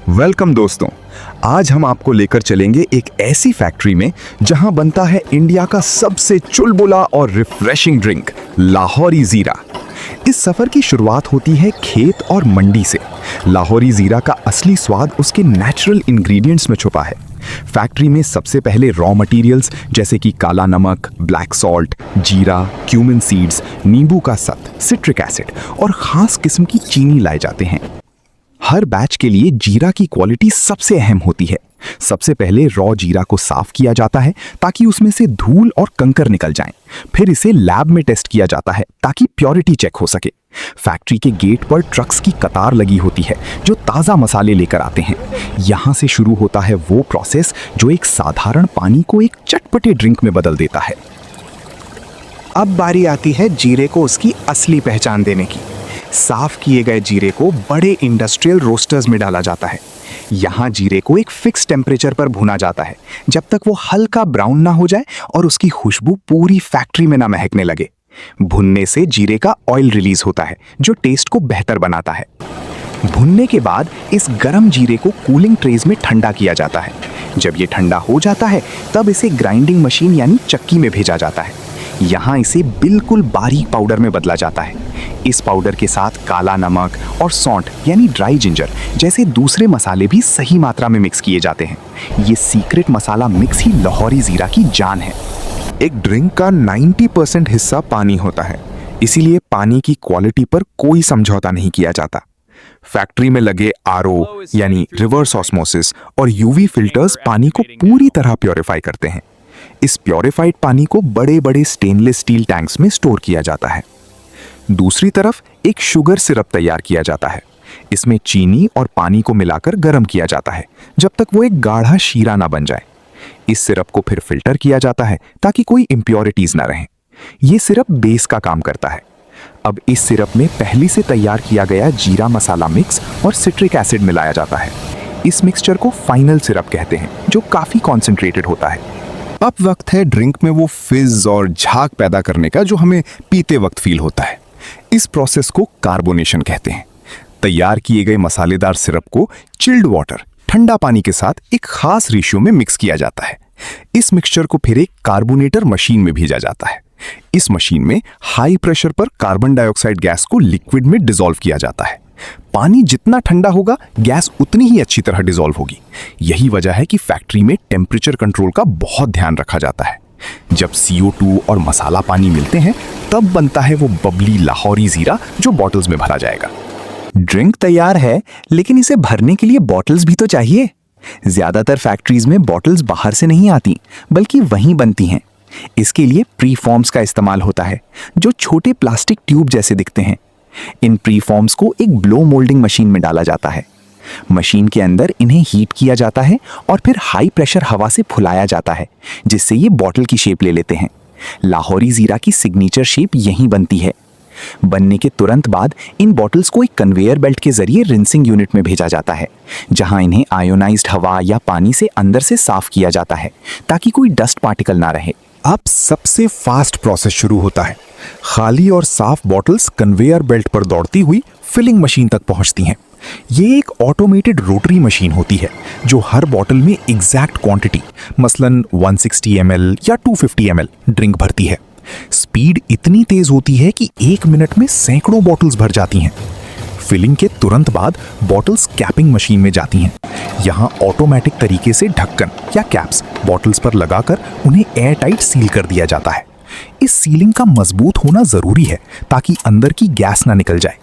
Welcome दोस्तों। आज हम आपको लेकर चलेंगे एक ऐसी फैक्ट्री में जहां बनता है इंडिया का सबसे चुलबुला और रिफ्रेशिंग ड्रिंक लाहौरी जीरा। इस सफर की शुरुआत होती है खेत और मंडी से। लाहौरी जीरा का असली स्वाद उसके नेचुरल इंग्रेडिएंट्स में छुपा है। फैक्ट्री में सबसे पहले रॉ मटेरियल्स जैसे कि काला नमक, ब्लैक सॉल्ट, जीरा, क्यूमिन सीड्स, नींबू का सत, सिट्रिक एसिड और खास किस्म की चीनी लाए जाते हैं। हर बैच के लिए जीरा की क्वालिटी सबसे अहम होती है। सबसे पहले रॉ जीरा को साफ किया जाता है ताकि उसमें से धूल और कंकर निकल जाएं। फिर इसे लैब में टेस्ट किया जाता है ताकि प्योरिटी चेक हो सके। फैक्ट्री के गेट पर ट्रक्स की कतार लगी होती है जो ताज़ा मसाले लेकर आते हैं। यहाँ से शुरू होता है वो प्रोसेस जो एक साधारण पानी को एक चटपटे ड्रिंक में बदल देता है। अब बारी आती है जीरे को उसकी असली पहचान देने की। साफ किए गए जीरे को बड़े इंडस्ट्रियल रोस्टर्स में डाला जाता है। यहाँ जीरे को एक फिक्स टेम्परेचर पर भुना जाता है जब तक वो हल्का ब्राउन ना हो जाए और उसकी खुशबू पूरी फैक्ट्री में ना महकने लगे। भुनने से जीरे का ऑयल रिलीज होता है जो टेस्ट को बेहतर बनाता है। भुनने के बाद इस गरम जीरे को कूलिंग ट्रेज में ठंडा किया जाता है। जब ये ठंडा हो जाता है तब इसे ग्राइंडिंग मशीन यानी चक्की में भेजा जाता है। यहाँ इसे बिल्कुल बारीक पाउडर में बदला जाता है। इस पाउडर के साथ काला नमक और सौंठ यानी ड्राई जिंजर जैसे दूसरे मसाले भी सही मात्रा में मिक्स किए जाते हैं। ये सीक्रेट मसाला मिक्स ही लाहौरी जीरा की जान है। एक ड्रिंक का 90% हिस्सा पानी होता है, इसीलिए पानी की क्वालिटी पर कोई समझौता नहीं किया जाता। फैक्ट्री में लगे आरओ यानी रिवर्स ऑस्मोसिस और यूवी फिल्टर्स पानी को पूरी तरह प्योरीफाई करते हैं। इस प्योरीफाइड पानी को बड़े बड़े स्टेनलेस स्टील टैंक्स में स्टोर किया जाता है। दूसरी तरफ एक शुगर सिरप तैयार किया जाता है। इसमें चीनी और पानी को मिलाकर गर्म किया जाता है जब तक वो एक गाढ़ा शीरा ना बन जाए। इस सिरप को फिर फिल्टर किया जाता है ताकि कोई इम्प्योरिटीज ना रहें। ये सिरप बेस का काम करता है। अब इस सिरप में पहले से तैयार किया गया जीरा मसाला मिक्स और सिट्रिक एसिड मिलाया जाता है। इस मिक्सचर को फाइनल सिरप कहते हैं जो काफी कॉन्सेंट्रेटेड होता है। अब वक्त है ड्रिंक में वो फिज और झाग पैदा करने का जो हमें पीते वक्त फील होता है। इस प्रोसेस को कार्बोनेशन कहते हैं। तैयार किए गए मसालेदार सिरप को चिल्ड वाटर ठंडा पानी के साथ एक खास रेशियो में मिक्स किया जाता है। इस मिक्सचर को फिर एक कार्बोनेटर मशीन में भेजा जाता है। इस मशीन में हाई प्रेशर पर कार्बन डाइऑक्साइड गैस को लिक्विड में डिसॉल्व किया जाता है। पानी जितना ठंडा होगा गैस उतनी ही अच्छी तरह डिसॉल्व होगी। यही वजह है कि फैक्ट्री में टेम्परेचर कंट्रोल का बहुत ध्यान रखा जाता है। जब CO2 और मसाला पानी मिलते हैं तब बनता है वो बबली लाहौरी जीरा जो बॉटल्स में भरा जाएगा। ड्रिंक तैयार है लेकिन इसे भरने के लिए बॉटल्स भी तो चाहिए। ज्यादातर फैक्ट्रीज में बॉटल्स बाहर से नहीं आती बल्कि वहीं बनती हैं। इसके लिए प्रीफॉर्म्स का इस्तेमाल होता है जो छोटे प्लास्टिक ट्यूब जैसे दिखते हैं। इन प्रीफॉर्म्स को एक ब्लो मोल्डिंग मशीन में डाला जाता है। मशीन के अंदर इन्हें हीट किया जाता है और फिर हाई प्रेशर हवा से फुलाया जाता है जिससे ये बॉटल की शेप ले लेते हैं। लाहौरी जीरा की सिग्नेचर शेप यहीं बनती है। बनने के तुरंत बाद इन बॉटल्स को एक कन्वेयर बेल्ट के जरिए रिंसिंग यूनिट में भेजा जाता है जहां इन्हें आयोनाइज्ड हवा या पानी से अंदर से साफ किया जाता है ताकि कोई डस्ट पार्टिकल ना रहे। अब सबसे फास्ट प्रोसेस शुरू होता है। खाली और साफ बॉटल्स कन्वेयर बेल्ट पर दौड़ती हुई फिलिंग मशीन तक पहुंचती हैं। ये एक ऑटोमेटेड रोटरी मशीन होती है जो हर बॉटल में एग्जैक्ट क्वांटिटी मसलन 160 ml या 250 ml ड्रिंक भरती है। स्पीड इतनी तेज होती है कि 1 मिनट में सैकड़ों बॉटल्स भर जाती हैं। फिलिंग के तुरंत बाद बॉटल्स कैपिंग मशीन में जाती हैं। यहाँ ऑटोमेटिक तरीके से ढक्कन या कैप्स बॉटल्स पर लगाकर उन्हें एयर टाइट सील कर दिया जाता है। इस सीलिंग का मजबूत होना जरूरी है ताकि अंदर की गैस ना निकल जाए।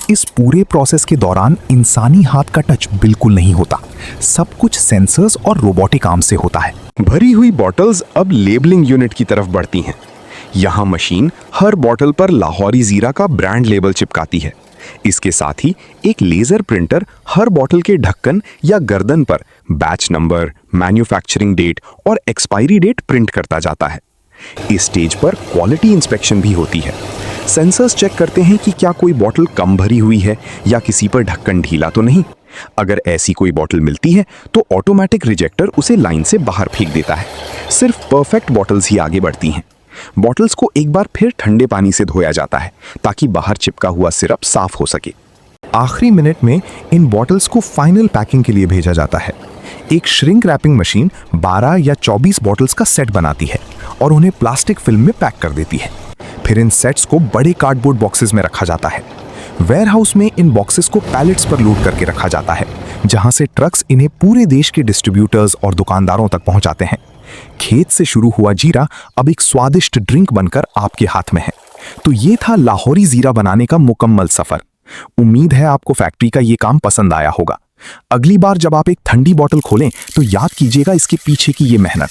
इस पूरे प्रोसेस के दौरान इंसानी हाथ का टच बिल्कुल नहीं होता। सब कुछ सेंसर्स और रोबोटिक आर्म से होता है। भरी हुई बॉटल्स अब लेबलिंग यूनिट की तरफ बढ़ती हैं। यहाँ मशीन हर बॉटल पर लाहौरी जीरा का ब्रांड लेबल चिपकाती है। इसके साथ ही एक लेजर प्रिंटर हर बॉटल के ढक्कन या गर्दन पर बैच नंबर, मैन्युफैक्चरिंग डेट और एक्सपायरी डेट प्रिंट करता जाता है। इस स्टेज पर क्वालिटी इंस्पेक्शन भी होती है। सेंसर्स चेक करते हैं कि क्या कोई बॉटल कम भरी हुई है या किसी पर ढक्कन ढीला तो नहीं। अगर ऐसी कोई बॉटल मिलती है तो ऑटोमेटिक रिजेक्टर उसे लाइन से बाहर फेंक देता है। सिर्फ परफेक्ट बॉटल्स ही आगे बढ़ती हैं। बॉटल्स को एक बार फिर ठंडे पानी से धोया जाता है ताकि बाहर चिपका हुआ सिरप साफ हो सके। आखिरी मिनट में इन बॉटल्स को फाइनल पैकिंग के लिए भेजा जाता है। एक श्रिंक रैपिंग मशीन 12 या 24 बॉटल्स का सेट बनाती है और उन्हें प्लास्टिक फिल्म में पैक कर देती है। फिर इन सेट्स को बड़े कार्डबोर्ड बॉक्सेस में रखा जाता है। वेयरहाउस में इन बॉक्सेस को पैलेट्स पर लोड करके रखा जाता है, जहां से ट्रक्स इन्हें पूरे देश के डिस्ट्रीब्यूटर्स और दुकानदारों तक पहुंचाते हैं। खेत से शुरू हुआ जीरा अब एक स्वादिष्ट ड्रिंक बनकर आपके हाथ में है। तो ये था लाहौरी जीरा बनाने का मुकम्मल सफर। उम्मीद है आपको फैक्ट्री का ये काम पसंद आया होगा। अगली बार जब आप एक ठंडी बोतल खोलें तो याद कीजिएगा इसके पीछे की ये मेहनत।